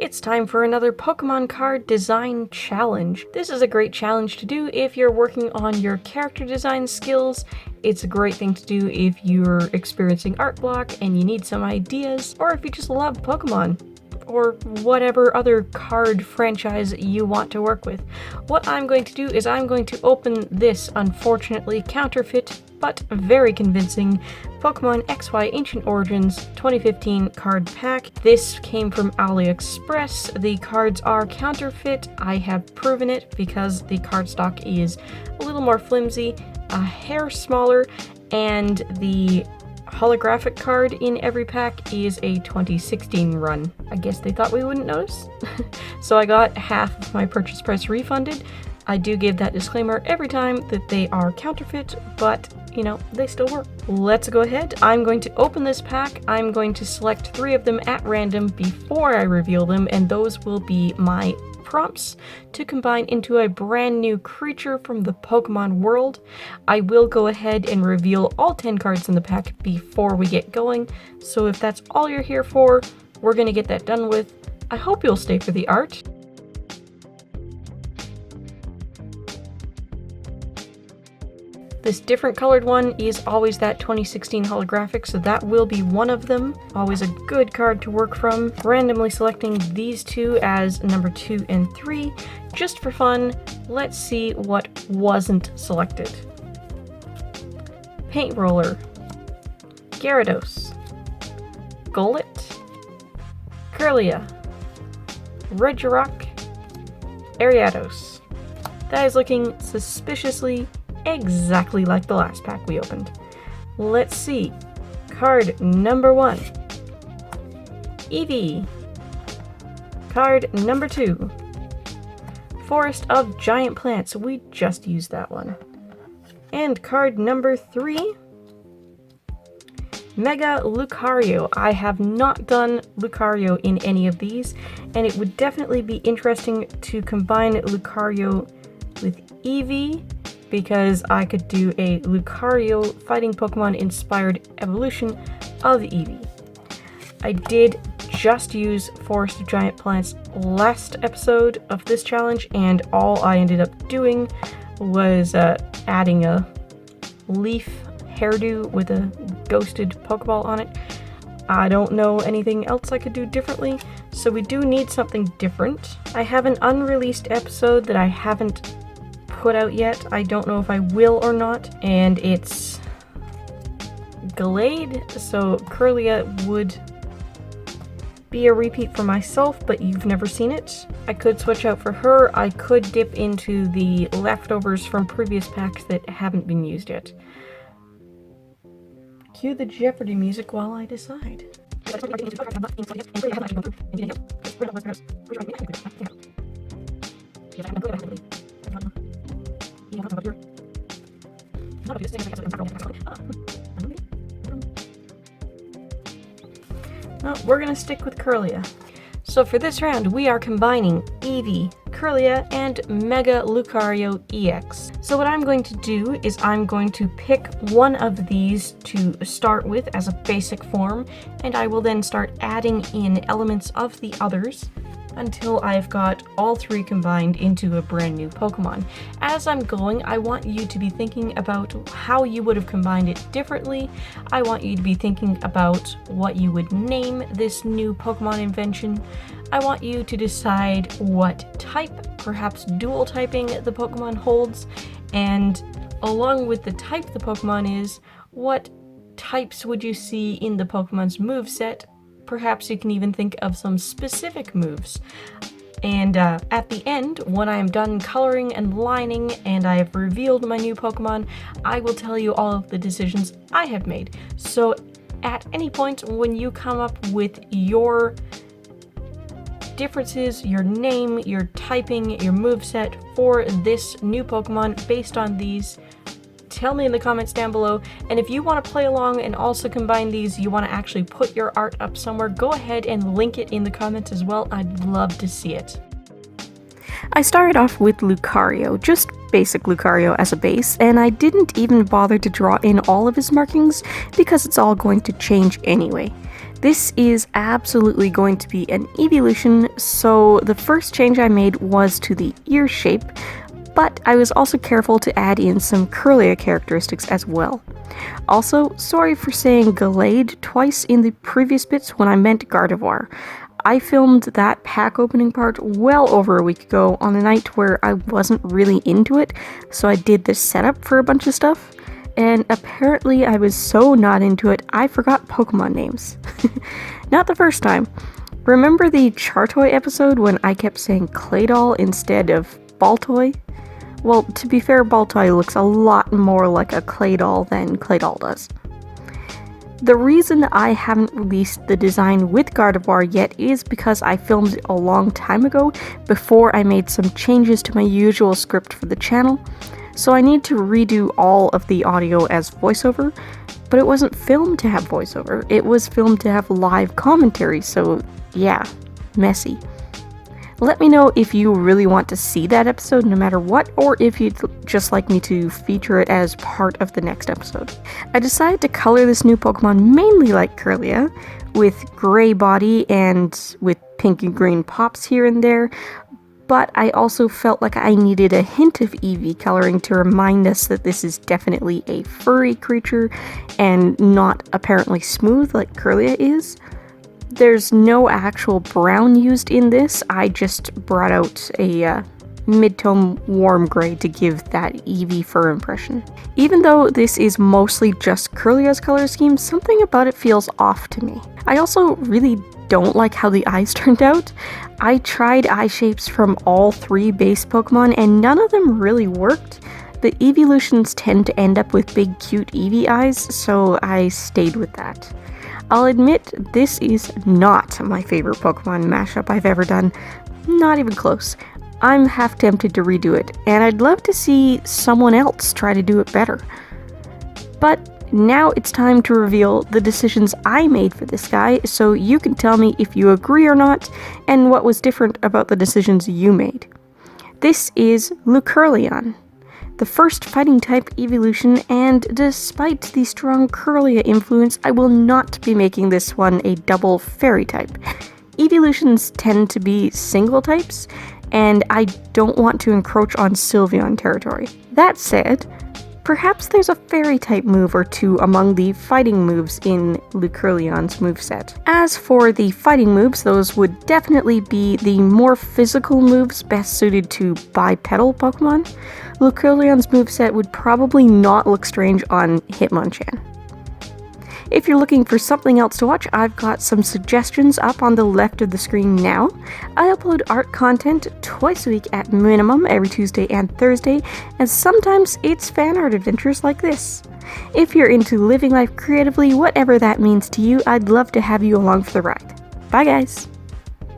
it's time for another Pokemon card design challenge. This is a great challenge to do if you're working on your character design skills. It's a great thing to do if you're experiencing art block and you need some ideas, or if you just love Pokemon, or whatever other card franchise you want to work with. What I'm going to do is I'm going to open this, unfortunately counterfeit, but very convincing Pokémon XY Ancient Origins 2015 card pack. This came from AliExpress. The cards are counterfeit. I have proven it because the cardstock is a little more flimsy, a hair smaller, and the holographic card in every pack is a 2016 run. I guess they thought we wouldn't notice. So I got half of my purchase price refunded. I do give that disclaimer every time that they are counterfeit, but you know, they still work. Let's go ahead. I'm going to open this pack. I'm going to select 3 of them at random before I reveal them, and those will be my prompts to combine into a brand new creature from the Pokemon world. I will go ahead and reveal all 10 cards in the pack before we get going, so if that's all you're here for, we're gonna get that done with. I hope you'll stay for the art. This different colored one is always that 2016 holographic, so that will be one of them. Always a good card to work from. Randomly selecting these 2 as number 2 and 3. Just for fun, let's see what wasn't selected. Paint Roller, Gyarados, Golett, Kirlia, Regirock, Ariados. That is looking suspiciously exactly like the last pack we opened. Let's see. Card number 1, Eevee. Card number 2, Forest of Giant Plants. We just used that one. And card number 3, Mega Lucario. I have not done Lucario in any of these, and it would definitely be interesting to combine Lucario with Eevee, because I could do a Lucario fighting Pokemon inspired evolution of Eevee. I did just use Forest of Giant Plants last episode of this challenge, and all I ended up doing was adding a leaf hairdo with a ghosted Pokeball on it. I don't know anything else I could do differently, so we do need something different. I have an unreleased episode that I haven't put out yet. I don't know if I will or not, and it's Glade, so Kirlia would be a repeat for myself, but you've never seen it. I could switch out for her. I could dip into the leftovers from previous packs that haven't been used yet. Cue the Jeopardy music while I decide. No, we're gonna stick with Kirlia. So for this round, we are combining Eevee, Kirlia, and Mega Lucario EX. So what I'm going to do is I'm going to pick one of these to start with as a basic form, and I will then start adding in elements of the others until I've got all 3 combined into a brand new Pokemon. As I'm going, I want you to be thinking about how you would have combined it differently. I want you to be thinking about what you would name this new Pokemon invention. I want you to decide what type, perhaps dual typing, the Pokemon holds, and along with the type the Pokemon is, what types would you see in the Pokemon's moveset? Perhaps you can even think of some specific moves. And at the end, when I am done coloring and lining and I have revealed my new Pokemon, I will tell you all of the decisions I have made. So at any point when you come up with your differences, your name, your typing, your moveset for this new Pokemon based on these, tell me in the comments down below. And if you want to play along and also combine these, you want to actually put your art up somewhere, go ahead and link it in the comments as well. I'd love to see it. I started off with Lucario, just basic Lucario as a base, and I didn't even bother to draw in all of his markings because it's all going to change anyway. This is absolutely going to be an evolution, so the first change I made was to the ear shape, but I was also careful to add in some Kirlia characteristics as well. Also, sorry for saying Gallade twice in the previous bits when I meant Gardevoir. I filmed that pack opening part well over a week ago on a night where I wasn't really into it, so I did the setup for a bunch of stuff, and apparently I was so not into it, I forgot Pokemon names. Not the first time. Remember the Chartoy episode when I kept saying Claydol instead of Baltoy? Well, to be fair, Baltoy looks a lot more like a Claydol than Claydol does. The reason I haven't released the design with Gardevoir yet is because I filmed it a long time ago before I made some changes to my usual script for the channel, so I need to redo all of the audio as voiceover, but it wasn't filmed to have voiceover, it was filmed to have live commentary, so yeah, messy. Let me know if you really want to see that episode no matter what, or if you'd just like me to feature it as part of the next episode. I decided to color this new Pokemon mainly like Kirlia, with gray body and with pink and green pops here and there, but I also felt like I needed a hint of Eevee coloring to remind us that this is definitely a furry creature and not apparently smooth like Kirlia is. There's no actual brown used in this, I just brought out a mid-tone warm gray to give that Eevee fur impression. Even though this is mostly just Kirlia's color scheme, something about it feels off to me. I also really don't like how the eyes turned out. I tried eye shapes from all 3 base Pokemon and none of them really worked. The Eeveelutions tend to end up with big cute Eevee eyes, so I stayed with that. I'll admit, this is not my favorite Pokemon mashup I've ever done. Not even close. I'm half tempted to redo it, and I'd love to see someone else try to do it better. But now it's time to reveal the decisions I made for this guy, so you can tell me if you agree or not, and what was different about the decisions you made. This is Lukirlia, the first fighting type evolution, and despite the strong Kirlia influence, I will not be making this one a double fairy type. Evolutions tend to be single types, and I don't want to encroach on Sylveon territory. That said, perhaps there's a fairy type move or two among the fighting moves in Lukirlia's moveset. As for the fighting moves, those would definitely be the more physical moves best suited to bipedal Pokemon. Lukirlia's moveset would probably not look strange on Hitmonchan. If you're looking for something else to watch, I've got some suggestions up on the left of the screen now. I upload art content twice a week at minimum, every Tuesday and Thursday, and sometimes it's fan art adventures like this. If you're into living life creatively, whatever that means to you, I'd love to have you along for the ride. Bye guys!